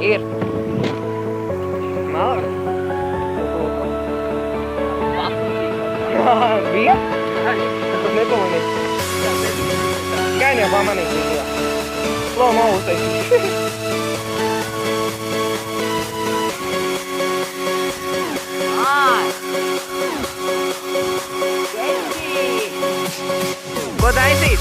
Ir. Malā? Bija? Tas nepamanīju. Gan jau pamanīju. Slow mo uztaisīju. Ko taisīt?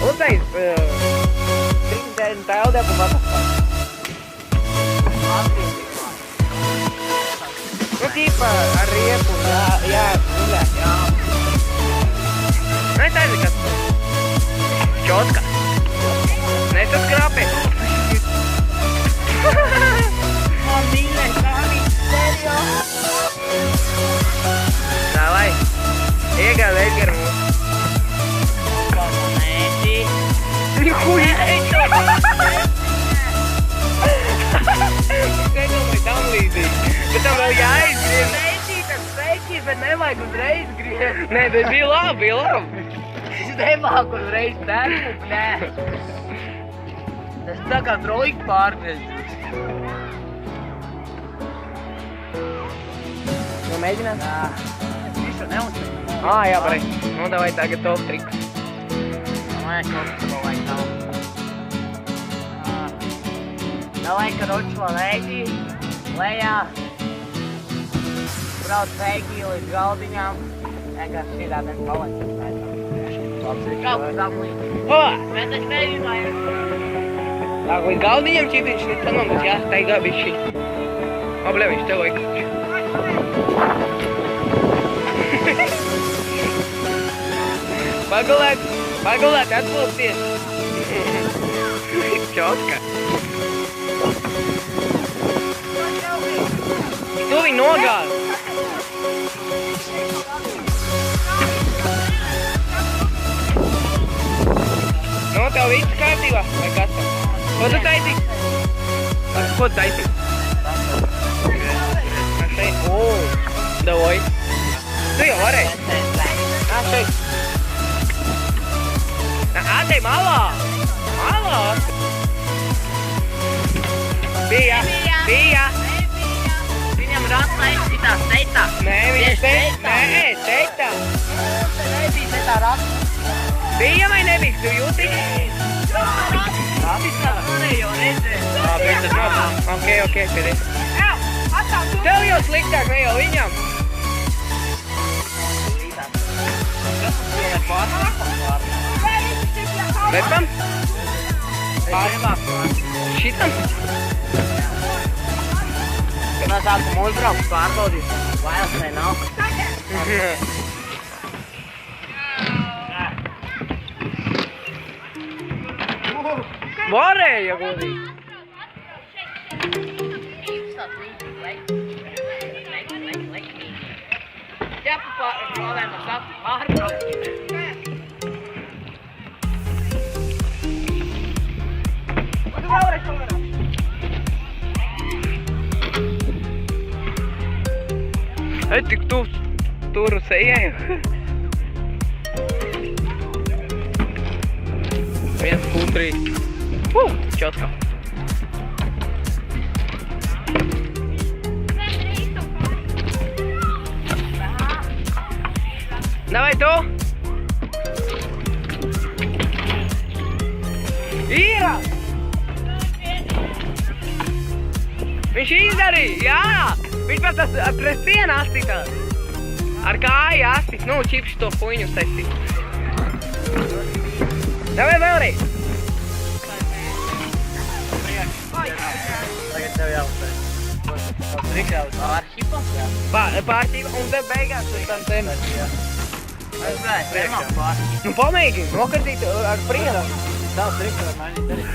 Uztais 30 tēldē pa bataspāju. Nu, tīpa ar riepu, jā, guļā. Nē, tā ir kas. Čotka. Nē, tas krāpē. Man mīļais, Rāvi, serio. Davai, iegāda Edgar mūsu. Nēti. Hui! Es nedomāju tam līdzīgi. Bet tam vēl jāizgriež. Sveicīt, bet nevajag uzreiz griezt. Nē, bet bija labi. Es nemāku uzreiz termu, nē. Tas tā kā trojka pārgriezt. Nu, mēģināt? Jā. Visu neuzsver. Jā, pareizi. Nu, davai tagad top triks. Давай, давай, давай. Давай, короче, лēģi, lejā. Brauc feiki līdz galdiņām. Vienkārši šitā ten palaicas pētā. Kaut kas tam līdz. Bet es nezināju. Tā, līdz galdiņam ķītiņš netanam, bet jāstaigā bišķi. Obļa, viņš te laik. Pagulēt, atpūsties. Čotka. Tu viņu nogāzi. Nu, tev viss kārtībā, vai kas tam? Ko tu taisī? Ko tu taisī? Šeit, davai. Tu jau varēji. Šeit. Ādei, malā! Bija! Viņam rāsnā izcitās teitā. Nē, viņa teitā. Nebija teitā rāsnā. Bija vai nebija? Tu jūti? Rāsnā varēja jau redzēt. Ok, pēdējais. Tev jau sliktāk, ne jau viņam. Lepam? Šitam? Mēs sākam uzbraukt, pārbaudīt. Vairs vai nav? Varēja godīgi. Jā, problēma sākam pārbraukt. Tik tur sejai. Viens, trīs. Čotka. Davai tu! Īra! Viņš izdarīja, jā! Viņš pat tas pret pienu astita. Ar kāju astit, nu, čipši to puiņu saistīt. Davai vēlreiz! Tagad tev jāuzstāj. Pāršķipa? Pāršķipa, un te beigās uz tam tēmēt. Es grāju, pirmā pāršķipa. Nu, pamēģini, nokardīt ar prienu. Tavs triks var mainīt darīt.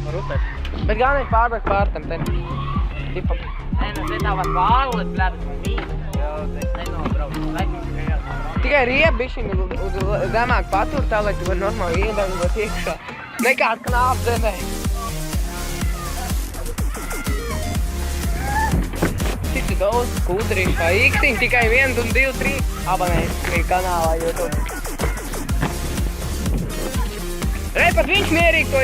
Var uztēt. Bet galvenais pārdāk pār tam tēmēt. Tipam. Nē, nu, te tā var pārliet, bļāvis man mīt. Jā, es nenobraucu. Tikai riebi bišķiņ uz zemāk patur tā, lai tu var normāli iedangot iekšā. Nekāds knāp zemē. Cik tu daudz kūdrīši kā X-iņ, tikai 1 un 2, 3 abonēs kanālā YouTube. Re, pat viņš mierīgi to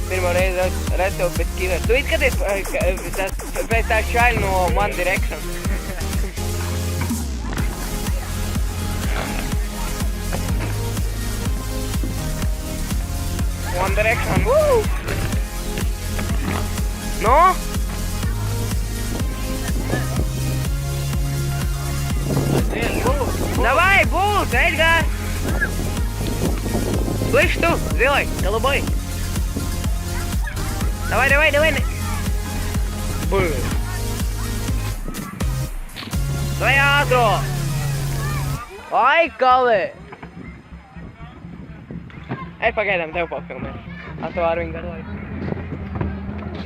Pirmo reizi redz tev pēc kivers. Tu izskaties pēc tā šaļa no One Direction. One Direction, woo! No? Давай, Булс, Эдгар! Слышь, что? Зелой, голубой. Давай. Бу. Давай, ātro! Ai, Kali! Ej, pagaidām, tev pafilmēs. Tu ar viņu garlaik.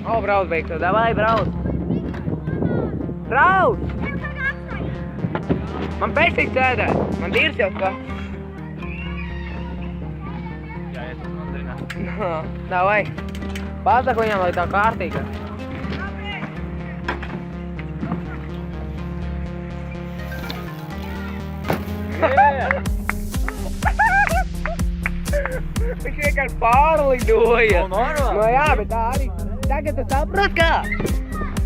O, brauc beigtu. Davai, brauc! Brauc! Man pēcīgi sēdēt. Man dīrs jau kā. Jā, es nodrināt. Davai. Pasaka viņam, lai tā kārtīga. Viņš vienkārši pārlidoja. No jā, bet tā arī. Tagad tu saprot kā?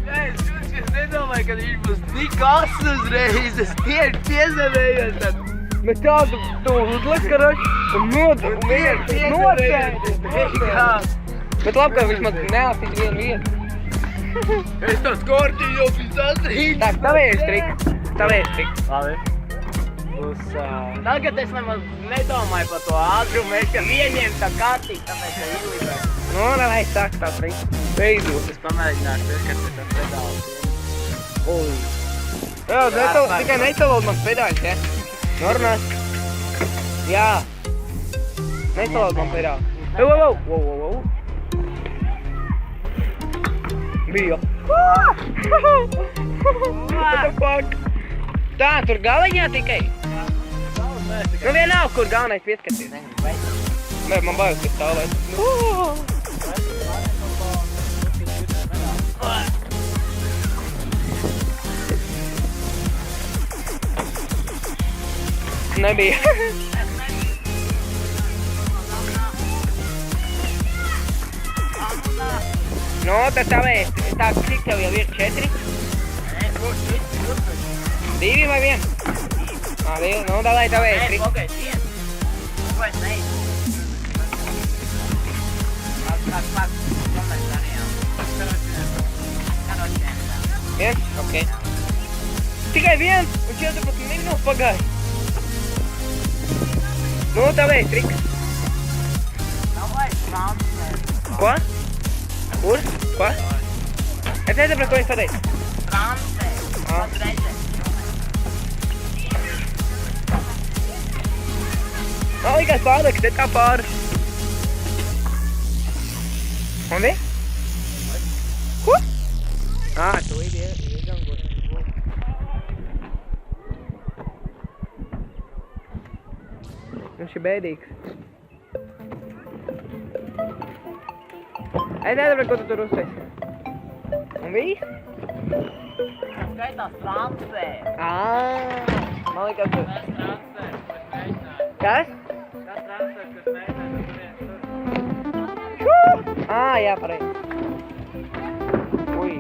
Jā, es nedomāju, ka viņš būs tik asas uzreiz. Es tieši piezemējos tad. Bet tā tu uzliek, karoči, un nocēdi. Bet labi, ka viņš man neatīs vienu vietu. Es tā skorķi jau pēc atrīt. Tā, tavējies trik. Labi. Tagad es nemaz nedomāju par to ātrumu, es ka vieniem tā kārtīgi, tāpēc ka izlīdēju. Nu, nevajag sākt tā trik. Beidzot. Es pamēģināšu, ka tas ir pedāls. Ui. Jā, tikai nesalod man pedāļus, ja? Norunās. Jā. Nesalod man pedāļus. Wow. Bija. What the fuck? Tā, tur galiņā tikai? Nu vienalga, kur galvenais pieskaties. Nē, man bajas pēc stāvēt. Nebija. No, tad tavēs. Tā, cik tev jau ir 4? 2 vai 1? Ah, 2. Nu, dalai tavēs. Nē, pagaid, 1. Ko es neicu? Pak. Tomēr darījām. Karoči. 1? Ok. Tikai 1 un 14 minūtes pagāja. Nu, tavēs triks. Davai, transfer. Ko? Kur? Ko? Es nesapratu, ko es pateicu. Transfer. Patreize. Man likās pārliks, te kā pāris. Un vi? Ko? Tu iegangos. Viņš ir bēdīgs. Es nesapratu, ko tu tur uztaisi. Un viss? Tas skaitās transfer. Man likās, ka... Tas transfer, kas mēģināja. Kas? Tas transfer, kas mēģināja, tur. Jā, pareizi. Ui.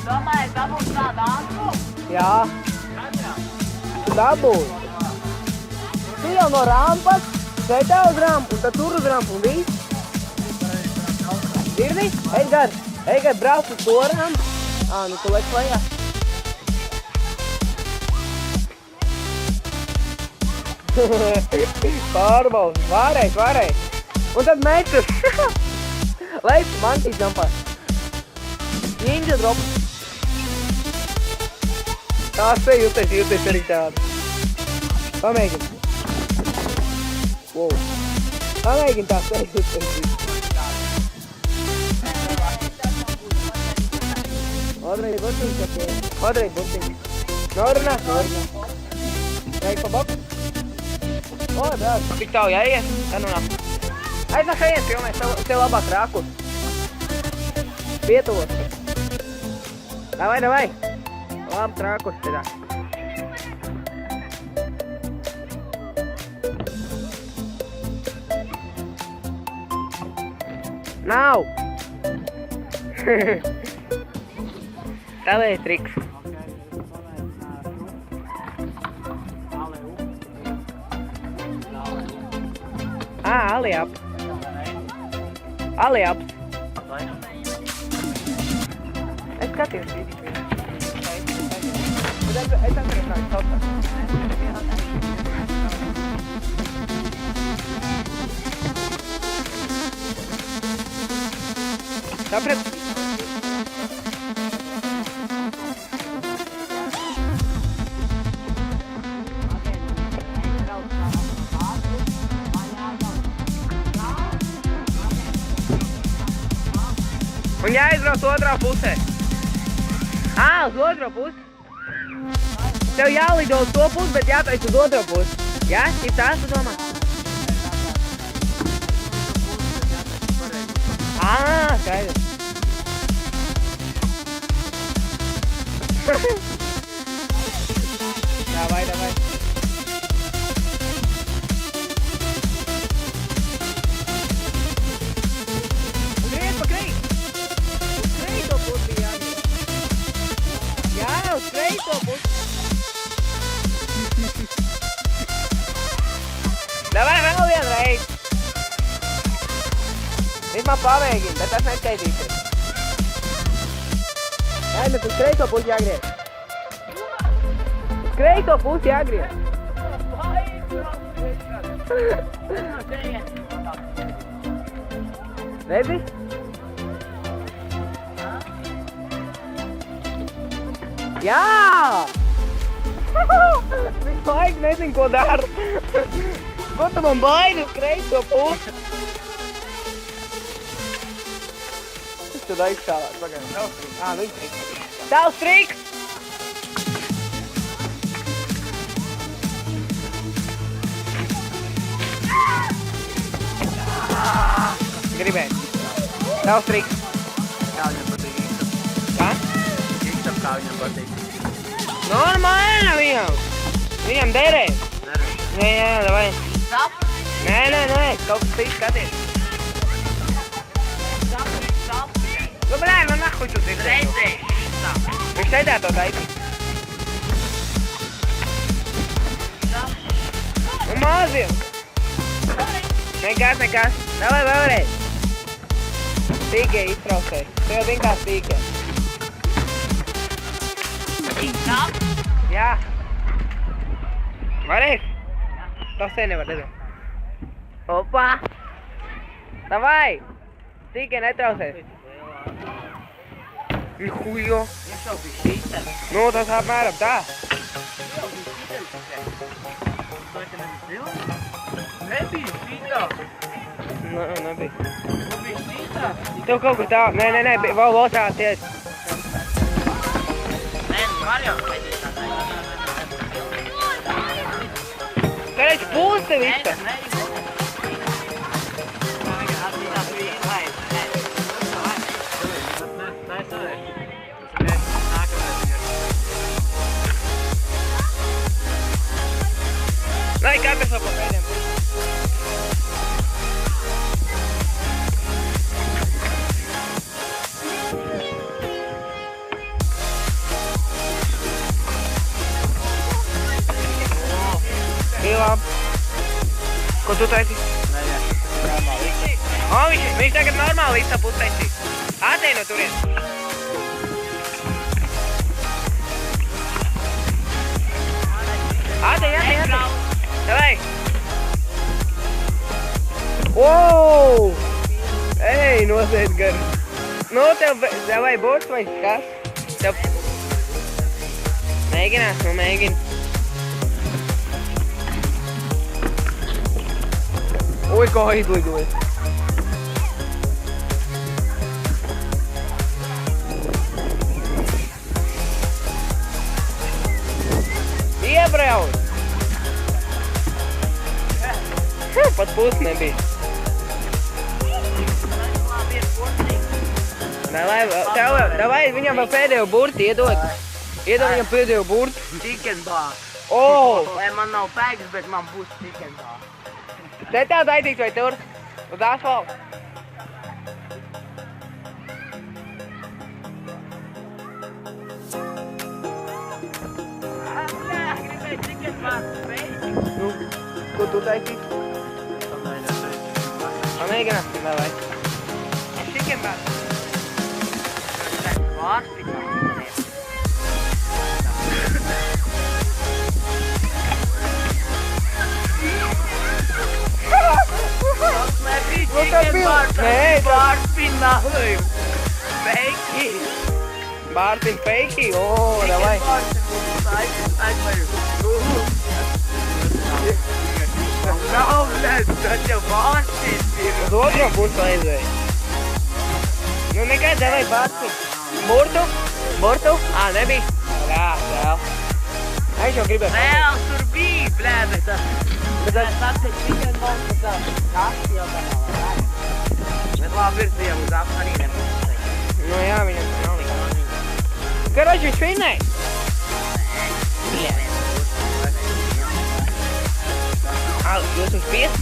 Domāju, dabūt tādu ātrumu? Jā, Katram. dabūs. Tu jau no rampas, šeitā uz rampu, un tad tur uz rampu, un viss. Dzirdi? Edgar, brauc uz to rampu. Nu tu lec lejā. Pārbaudi, varēs. Un tad metas. Lec, monkey jumpā. Ninja drop. Tās te jūties arī tādu. Pamēģini. Wow. Pamēģini tās te jūties. Odreiz burtiņš. Norunās. Ej pa boku. Oi, brāl. Cik tālu jāiet? Tā nu nāk. Aiznāk šeit, filmēs, tev labāk rākurs. Pietuvos. Davai. Labs rākurs tādā. Nav! Tavējs triks. Aliap. Es skatījos video. Es atcerināju kaut Saprat? Un jāizbrauc otrā pusē. Uz otro pusi. Tev jālido uz to pusi, bet jātais uz otro pusi. Jā? Cik tās tu domā? Skaidrs. Davai. Griez pa kreisi. Uz kreito pusi jāiet. Jā, uz kreito pusi. Davai vēl vienreiz. Vismaz pamēģini, bet tas neskaitīsies. Nē, bet uz kreiso pusi jāgriez. Uz kreiso pusi jāgriez. Redzi? Jā! Viņš laik nezin, ko daru. Ko tu man baidi uz kreiso pusi? Tad aizstāvāt, pagaidām. Viņš triks. Tavs triks! Gribēji. Tavs triks. Kā viņam patīk īstam? Kā? Īstam kā viņam patīk. Normāli viņam. Viņam derēs. Jā, davai. Stop? Nē, kaut kas cits skaties. Nu, blē, nu nahuj tu dzirdēji. Reizē. Viņš teidā to taisīt. Nu, maziem. Nekas. Davai vēlreiz. Stīgie iztraucēs. Tu jau zini kā stīgie. Jā. Varēs? Tas te nevar redzēt. Opa! Davai! Stīgie netraucēs. Hujo. Viņš jau bija šīten. Nu, tas apmēram tā. Jau bija šīten. To te nebija silti? Nebija šīten. Nebija. Tu bija šīten. Tev kaut kur tā. Nē, vēl otrā tiec. Nē, var jau pēdīt tā. Kādēļ pūste visa? Lai katrs vēl pa pēdējiem. Ilām. Ko tu taisi? Viņš tagad normāli līdz tā pusi taisīs. Atej no turien. Atej. Davai. Wow! Ej, nosēd gar. Nu, tev, davai borts vai kas? Tev... Mēģinās, nu mēģini. Oi, kā izlidoja. Iebrauc! pat pusi nebija. Davai, viņam vēl pēdējo burti iedod. Iedod viņam pēdējo burti. Chicken bar. O! Lai man nav pēks, bet man būs chicken bar. Te tā daitīt vai tur? Uz asfalta. Gribēju chicken bar. Nu, ko tu daitīt? Pamēģināsim vēl vai? Chicken bar. Bārpin feiki? O, davai. Uz otro pusi aizvēja. Nu, nekad, davai, bārpin. Burtu? Burtu? Ā, nebija? Jā, vēl. Es jau gribēju. Vēl tur bija, blē, bet tas chicken bar, bet tas jau tā nav. Bet labi ir tiem uz apmanī nebūs. Nu jā, viņam nav nekā. Karoči, viņš finēja? Jūs uz 5?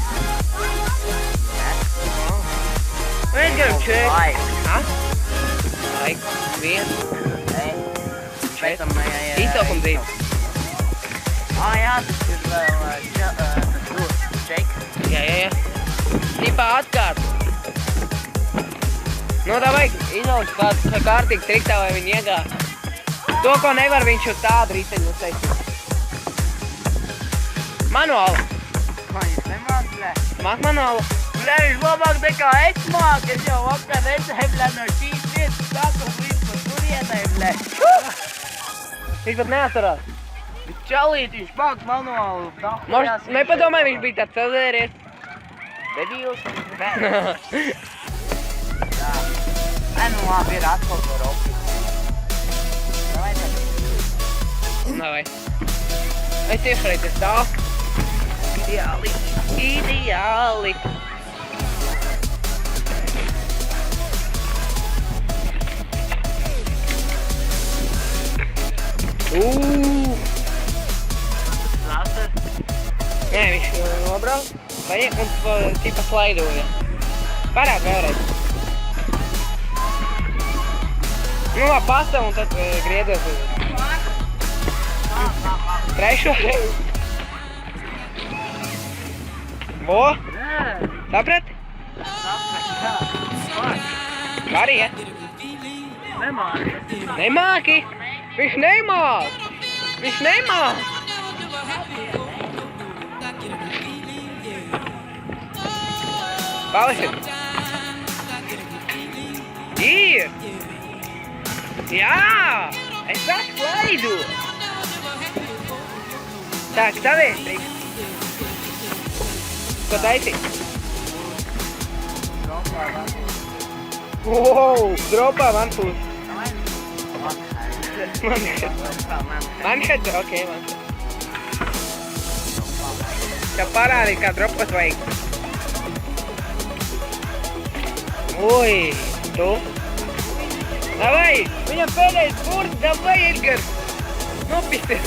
Mēs gribam 4. Ha? Laik, 1. 4. Izsaukam 2. Jā, tas ir vēl shake. Jā. Tipā atkārt. Nu, davai, izlauc kā kārtīgi triktā, vai viņi iegā. To, ko nevar, viņš uz tādu riteņu uztaisīt. Manuāli. Ko viņš nemāk, blē? Māk manuāli. Blē, viņš labāk nekā es māk. Es jau vakar redzēju, blē, no šīs vietas sākam līdz pa turienai, blē. Viņš pat neatcerās. Čalīt, viņš māk manuāli. Nepadomāju, viņš bija tāds sazēries. Debīls, blē. Nu labi, ir atkal to roki. Davai tad. Davai. Es tieši reiz stāv. Ideāli. Lasas. Nē, viņš nobrauc. Un tipa slaidoja. Parād vēlreiz. Nu, labi, pasta un tad griedos uz trešo reizi. Vo? Saprat? Kā arī, ja? Nemāki? Viņš nemāk! Viņš nemāk! Palisim! Ir! Jā! Es atklaidu! Tā, tavies, Riks. Ko taisīt? Wow! Dropā manpūs. Manhead? Ok, manhead. Tev parādīt, kā dropot vajag. Ui, tu? Davai! Viņam pēdējais burts, davai, Edgar! Nopisties!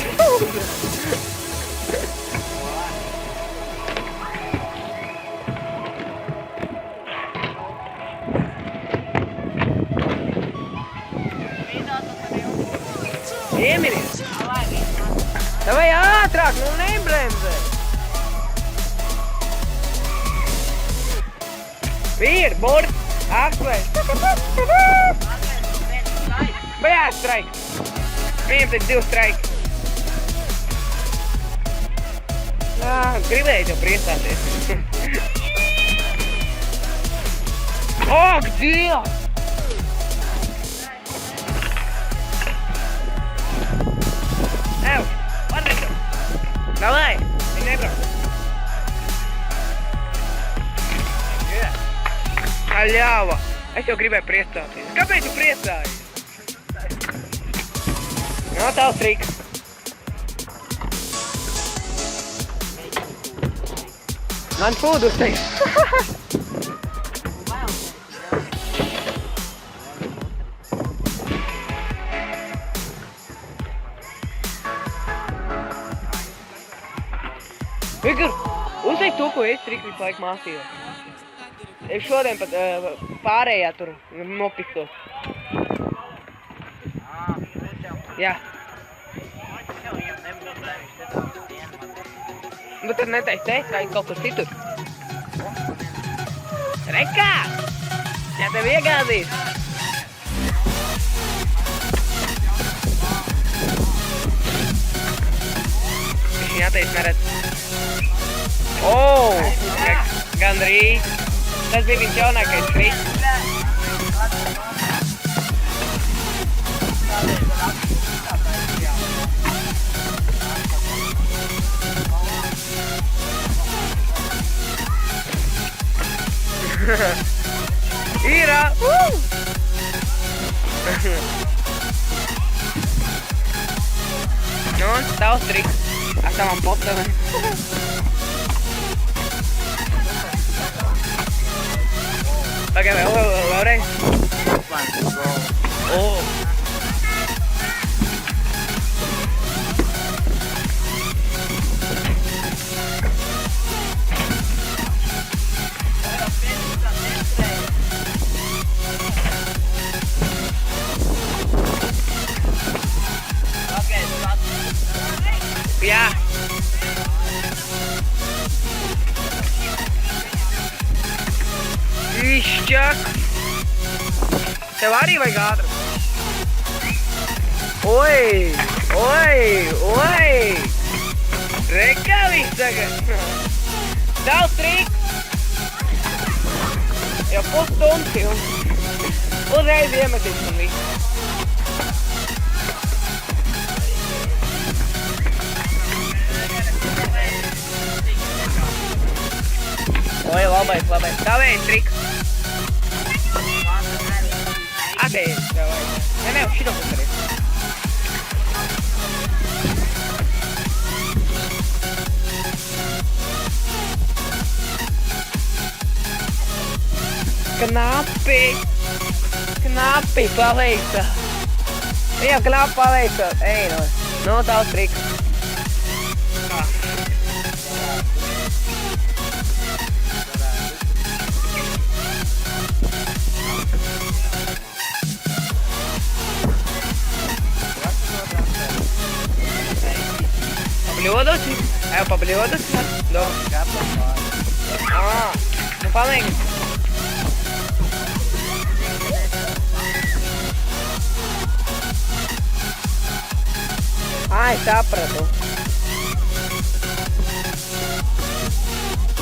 Ieminies! Davai ātrāk, nu nebremzē! Ir, burts! Atklēs! Bļā, straik! Viņam taču 2 straiki. Jā, gribēju tev priecāties. Ak, Dievs! Ev, atvešu! Davai, viņi nebrauc. Aļāva! Es jau gribēju priecāties. Kāpēc tu priecājies? No, tavs triks. Man food uzteiks. Vigur, uzteik to, ko es Riki visu laiku mācīju. Es šodien pat pārējā tur nopiktos. Jā. Bet tad neteic te, kā kaut kur citur. Rekā! Jā, tev iegādīs! Viņš jāteic neredz. Gandrīz. Tas bija viņš jaunākais triks. Ira! Nu, tavs triks ar tavam poptavam. Pagaid, vēlreiz. Jā. Višķak. Tev arī vajag ātrumu. Oi! Rekā viss tagad. Tavs triks. Jau pusstundas jau. Uzreiz iemetīs un viss. Oi, labais. Tavējs triks. Atējies, tev vajag. Ne, uz šito pusi arī. Knapi paveica. Viņam knapi paveica. Ej, no tavs triks. Pabliodot? Evo, pabliodot? Dobro. Nu pamēģi. Es sapratu.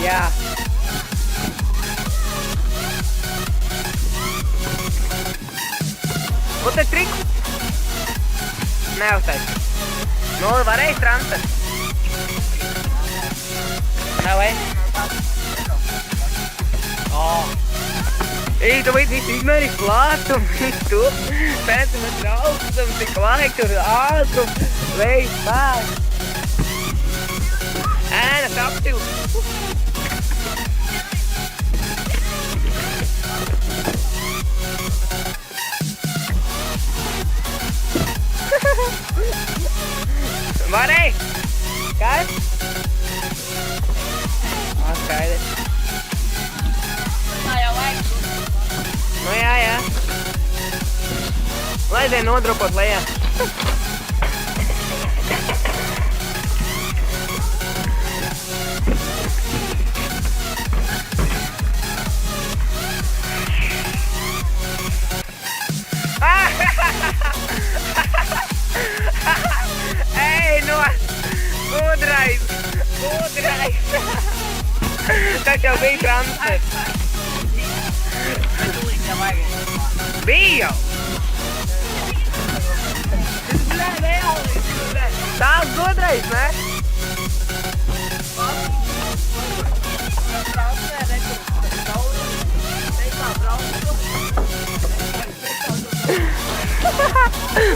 Jā. Ko te triku? Neuztais. Nu, varēs transfer. Vai? Ej, tu visu izmērīt plātumu, visu centimetru augstumu, cik vajag tur ātrumu, veids pār. Ēnas aptilst. Varēj? Kāds? Skaidrs. Tā jau vajag. Nu jā. Laidēji nodropot lejā. Ej, no! Gudrais! Tas jau bija transfers. Bija jau! Tās gudrais, ne?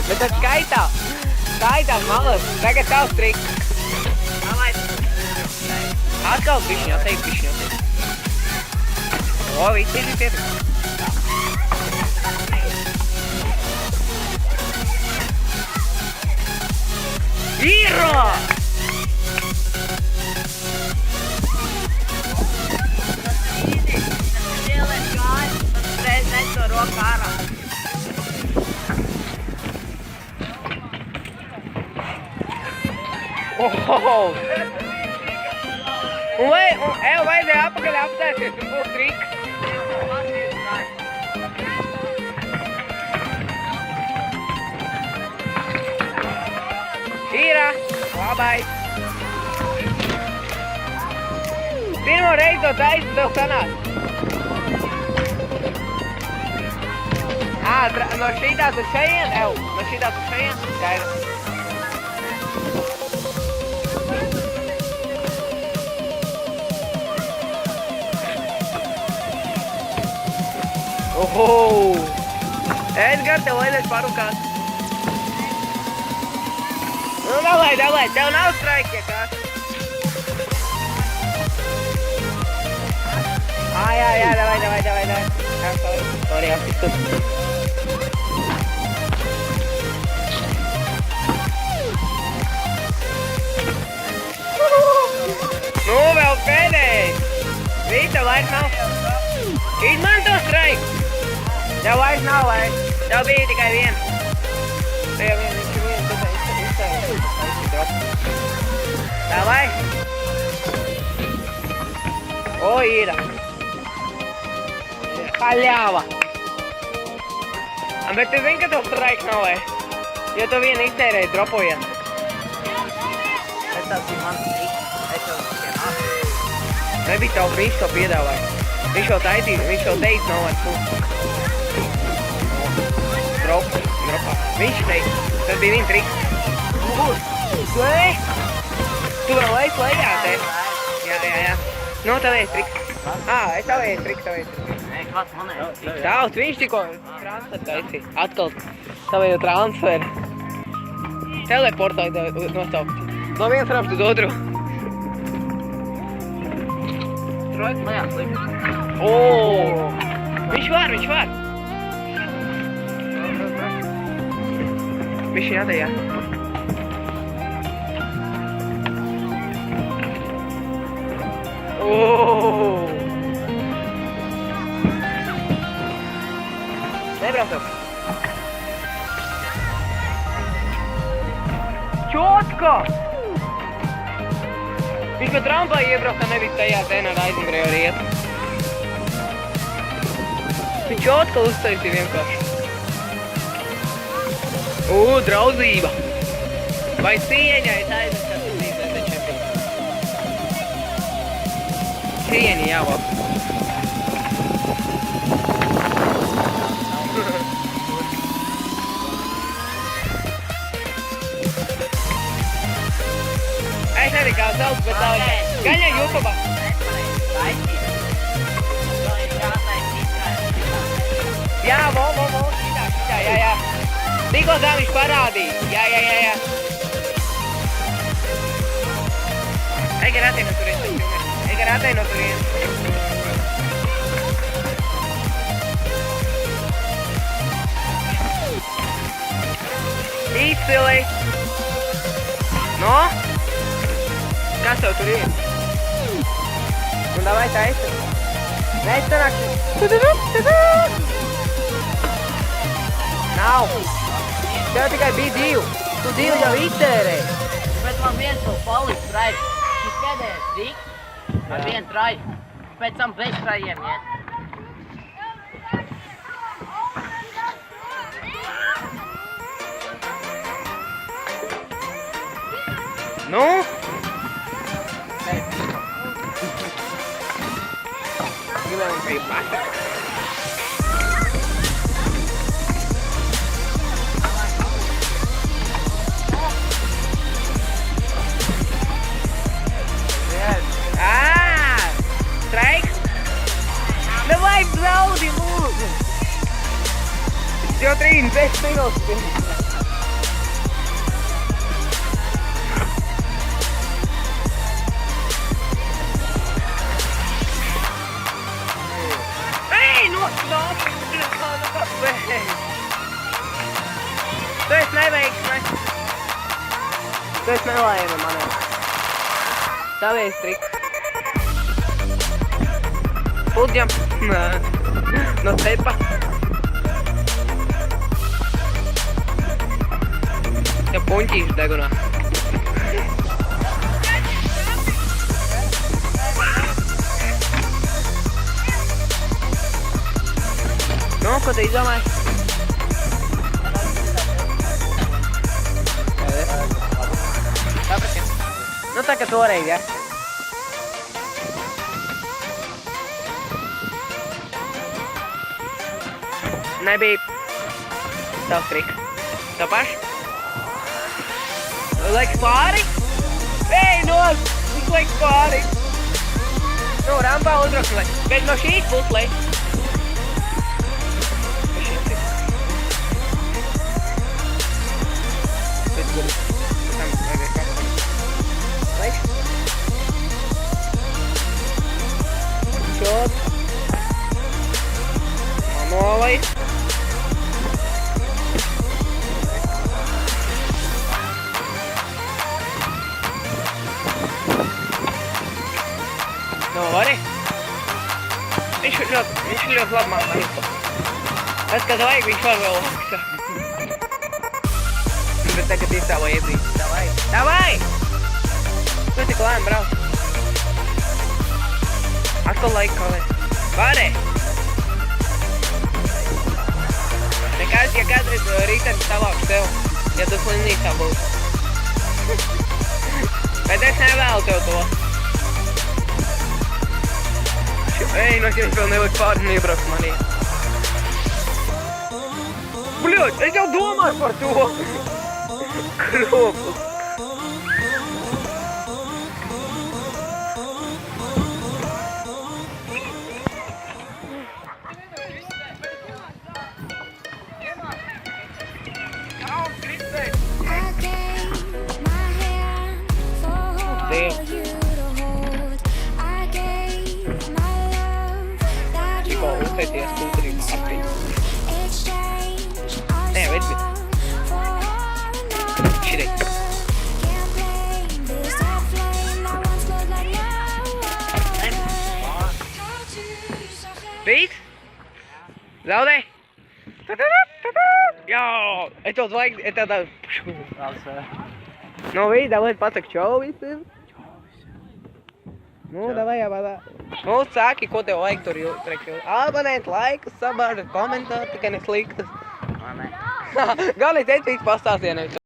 Bet tas skaitās malas. Tagad tavs triks. Atkal bišķiņ atteik. O, viss ir pietiek. Īro! Oh! Un vajadzēja apakaļ apsēsties, tur būs triks. Īrā! Labai! Pirmo reizi to taisu tev sanāk. No šītās uz šajien, no šītās uz šajien, skaidrs. Oho! Edgar, tev vajadzēs parukāt. Nu, davai, tev nav straiki, ja kāds. Jā, davai. Sorry, apsistus. Nu, vēl pēdējais. Vita vairs nav. Izmanto straiku. Tev vairs nav vairs. Tev bija tikai viens. Tev viņš ir viens, tad izstāvis. Davai. O, īra. Haļāva. Bet tu zini, ka tev straiku nav vai? Jo tu vienu iztērēji dropojiet. Tas bija mans triks. Es jau vienā. Nebija tev viņš to piedāvāja. Viņš jau teica nav vairs mums. Dropā. Viņš teica. Tas bija viņa triks. Tu vēl esi lejā, te? Jā. Nu, tavējais triks. Es tavējais triks. Nē, kāds manējais triks? Tavs, viņš tikko transfer taisīja. Atkal tavējo transferu. Teleportoja nostaukt. No viens ramst uz otru. Trojk lejā slikt. Viņš var. Viņš viņa atējā. Nebraucam. Čotko! Viņš pat rampā iebrauca, nevis tajā zenā aizmgrēja ar ietu. Viņš čotko uztaisīja vienkārši. Draudzība! Vai cieņa es aizmirstu, kas ir čempions? Cieņa jāvāk. Es nezinu, kā sauc, bet tā gaļa YouTube'ā. Jā, šitā, jā. Tikko tā viņš parādīja. Jā. Egar atej no turienes. Izcili. No? Kas tev tur ir? Un davai taisa. Neizsanāk. Nav. Tev tikai bija 2. Tu 2 jau iztērēji. Bet man viens vēl paliks traiks. Šis pēdējais triks ar vienu traiku. Pēc tam bez trajiem iet. Nu? Gribēju mums bija pasaka. Straiks? Davai, draudi, lūdzu! Jau 36 minūtes. nelaime manē. Tavies triks. Pulģam. No cepa. Ja puņķīšu degunā. Nu, ko tu izdomāji? Nu, tā kā toreiz, ja? Nebija tavs triks. Tev paši? Liekas pāri? Ej, nos! Viņš liekas pāri! Nu, rampā uzroklē. Bet no šīs puslē. Šod. Manuālai. Nu, vari? Viņš ir ļoti labi mākslinieks. Tad, kad vajag, viņš var vēl augstā. Bet tagad izstāvo iebrīd. Davai! Davai! Tu tik lēni brauc. Atkal laika kavē. Vari! Nekas, ja kādreiz rītens savāks tev, ja tu slimnīcā būtu. Bet es nevēlu tev to. Ej, no šeit vēl nevajag pāri un iebraukt manī. Bļoļ, es jau domāju par to! Kropus! Tikko uztaities kultūrīgi aptiņu. Nē, vedzi. Šitei. Rīt? Zaudē? Jā! Es tev vajag, es tev tādu... Nu, vidi, davai pasak čau visiem. Nu, davai, jāpadā. Nu, sāki, ko tev vajag tur jūtrekļu. Abonēt, laikus, sabārt, komentēt, tikai nesliktas. Galvenais teicis pastāstīja nevis.